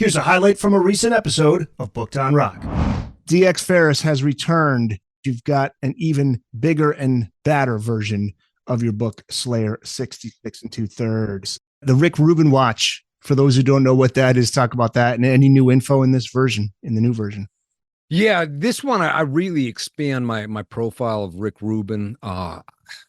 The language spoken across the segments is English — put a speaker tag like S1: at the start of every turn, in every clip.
S1: Here's a highlight from a recent episode of Booked on Rock. DX Ferris has returned. You've got an even bigger and badder version of your book, Slayer 66 2/3. The Rick Rubin Watch, for those who don't know what that is, talk about that and any new info in this version, in the new version.
S2: Yeah, this one, I really expand my profile of Rick Rubin.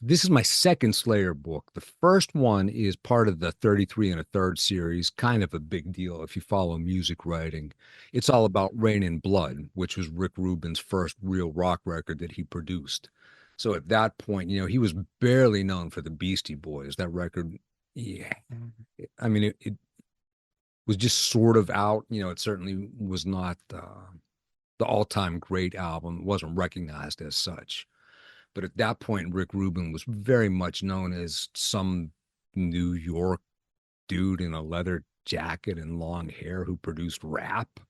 S2: This is my second Slayer book. The first one is part of the 33 1/3 series, kind of a big deal if you follow music writing. It's all about Rain and Blood, which was Rick Rubin's first real rock record that he produced. So at that point, he was barely known for the Beastie Boys. That record, yeah, I mean, it was just sort of out. It certainly was not the all-time great album. It wasn't recognized as such. But at that point, Rick Rubin was very much known as some New York dude in a leather jacket and long hair who produced rap.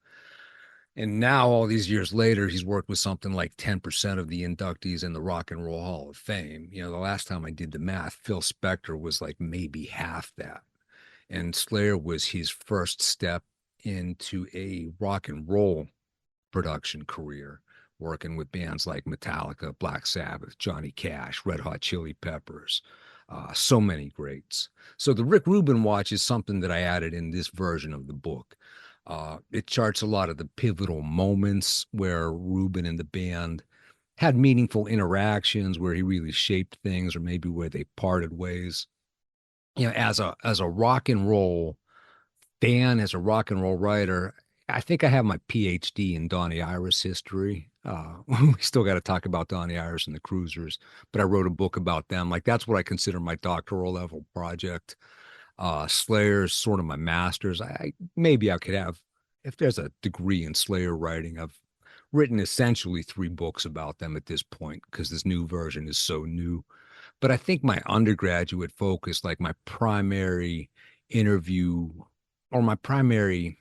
S2: And now, all these years later, he's worked with something like 10% of the inductees in the Rock and Roll Hall of Fame. The last time I did the math, Phil Spector was like maybe half that. And Slayer was his first step into a rock and roll production career, working with bands like Metallica, Black Sabbath, Johnny Cash, Red Hot Chili Peppers, so many greats. So the Rick Rubin Watch is something that I added in this version of the book. It charts a lot of the pivotal moments where Rubin and the band had meaningful interactions, where he really shaped things, or maybe where they parted ways. As a rock and roll fan, as a rock and roll writer, I think I have my PhD in Donnie Iris history. We still got to talk about Donnie Iris and the Cruisers, but I wrote a book about them. Like, that's what I consider my doctoral level project. Slayer's sort of my master's. Maybe I could have, if there's a degree in Slayer writing, I've written essentially 3 books about them at this point, because this new version is so new. But I think my undergraduate focus, like my primary interview or my primary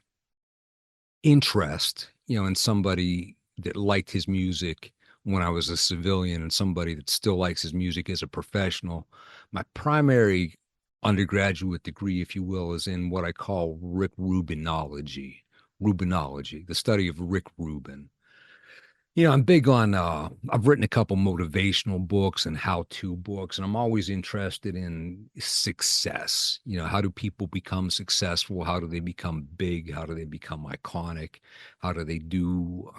S2: interest, in somebody that liked his music when I was a civilian and somebody that still likes his music as a professional. My primary undergraduate degree, if you will, is in what I call Rick Rubinology, the study of Rick Rubin. I'm big on, I've written a couple motivational books and how-to books, and I'm always interested in success. How do people become successful? How do they become big? How do they become iconic? How do they do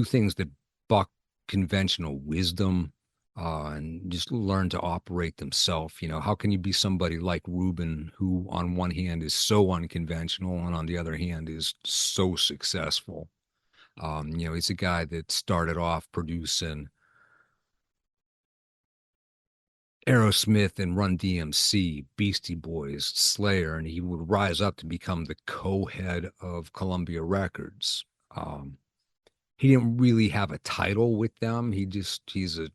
S2: things that buck conventional wisdom, and just learn to operate themselves? How can you be somebody like Rubin, who on one hand is so unconventional and on the other hand is so successful? He's a guy that started off producing Aerosmith and Run DMC, Beastie Boys, Slayer, and he would rise up to become the co-head of Columbia Records. He didn't really have a title with them. He's a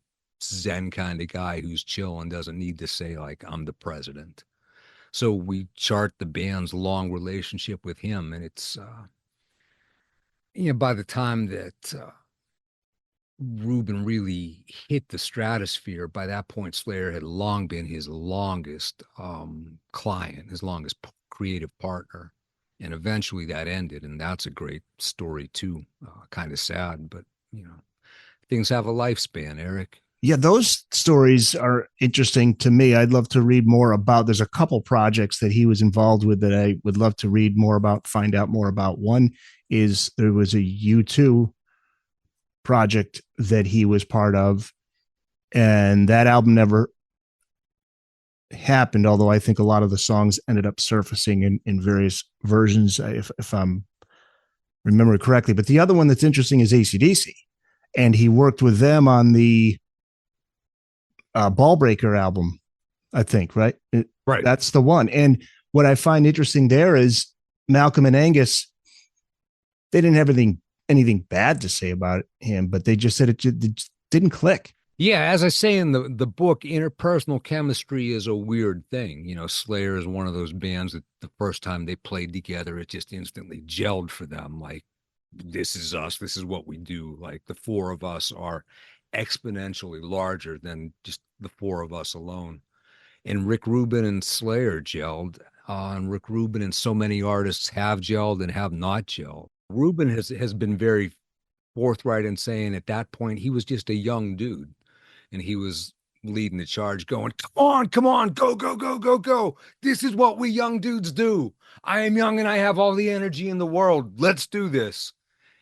S2: Zen kind of guy who's chill and doesn't need to say, like, I'm the president. So we chart the band's long relationship with him, and it's by the time that Rubin really hit the stratosphere, by that point, Slayer had long been his longest client, his longest creative partner. And eventually that ended. And that's a great story, too. Kind of sad, but, things have a lifespan, Eric.
S1: Yeah, those stories are interesting to me. I'd love to read more about. There's a couple projects that he was involved with that I would love to read more about, find out more about. One is there was a U2 project that he was part of, and that album never happened, although I think a lot of the songs ended up surfacing in various versions, if I'm remembering correctly. But the other one that's interesting is AC/DC, and he worked with them on the Ballbreaker album, I think, right?
S2: Right.
S1: That's the one. And what I find interesting there is Malcolm and Angus, they didn't have anything bad to say about him, but they just said it didn't click.
S2: Yeah, as I say in the book, interpersonal chemistry is a weird thing. Slayer is one of those bands that the first time they played together, it just instantly gelled for them. Like, this is us. This is what we do. Like, the 4 of us are exponentially larger than just the 4 of us alone. And Rick Rubin and Slayer gelled. And Rick Rubin and so many artists have gelled and have not gelled. Rubin has been very forthright in saying at that point he was just a young dude, and he was leading the charge, going, come on, go, go, go, go, go. This is what we young dudes do. I am young and I have all the energy in the world. Let's do this.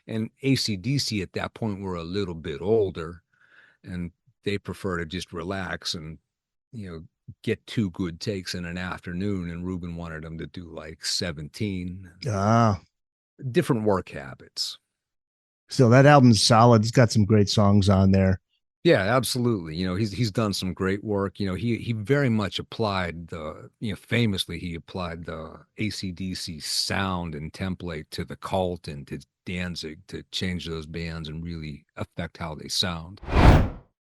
S2: And AC/DC at that point were a little bit older, and they prefer to just relax and, get 2 good takes in an afternoon. And Rubin wanted them to do like 17.
S1: Ah,
S2: Different work habits.
S1: so that album's solid. It's got some great songs on there.
S2: Yeah, absolutely. He's done some great work. He very much applied famously he applied the AC/DC sound and template to the Cult and to Danzig to change those bands and really affect how they sound.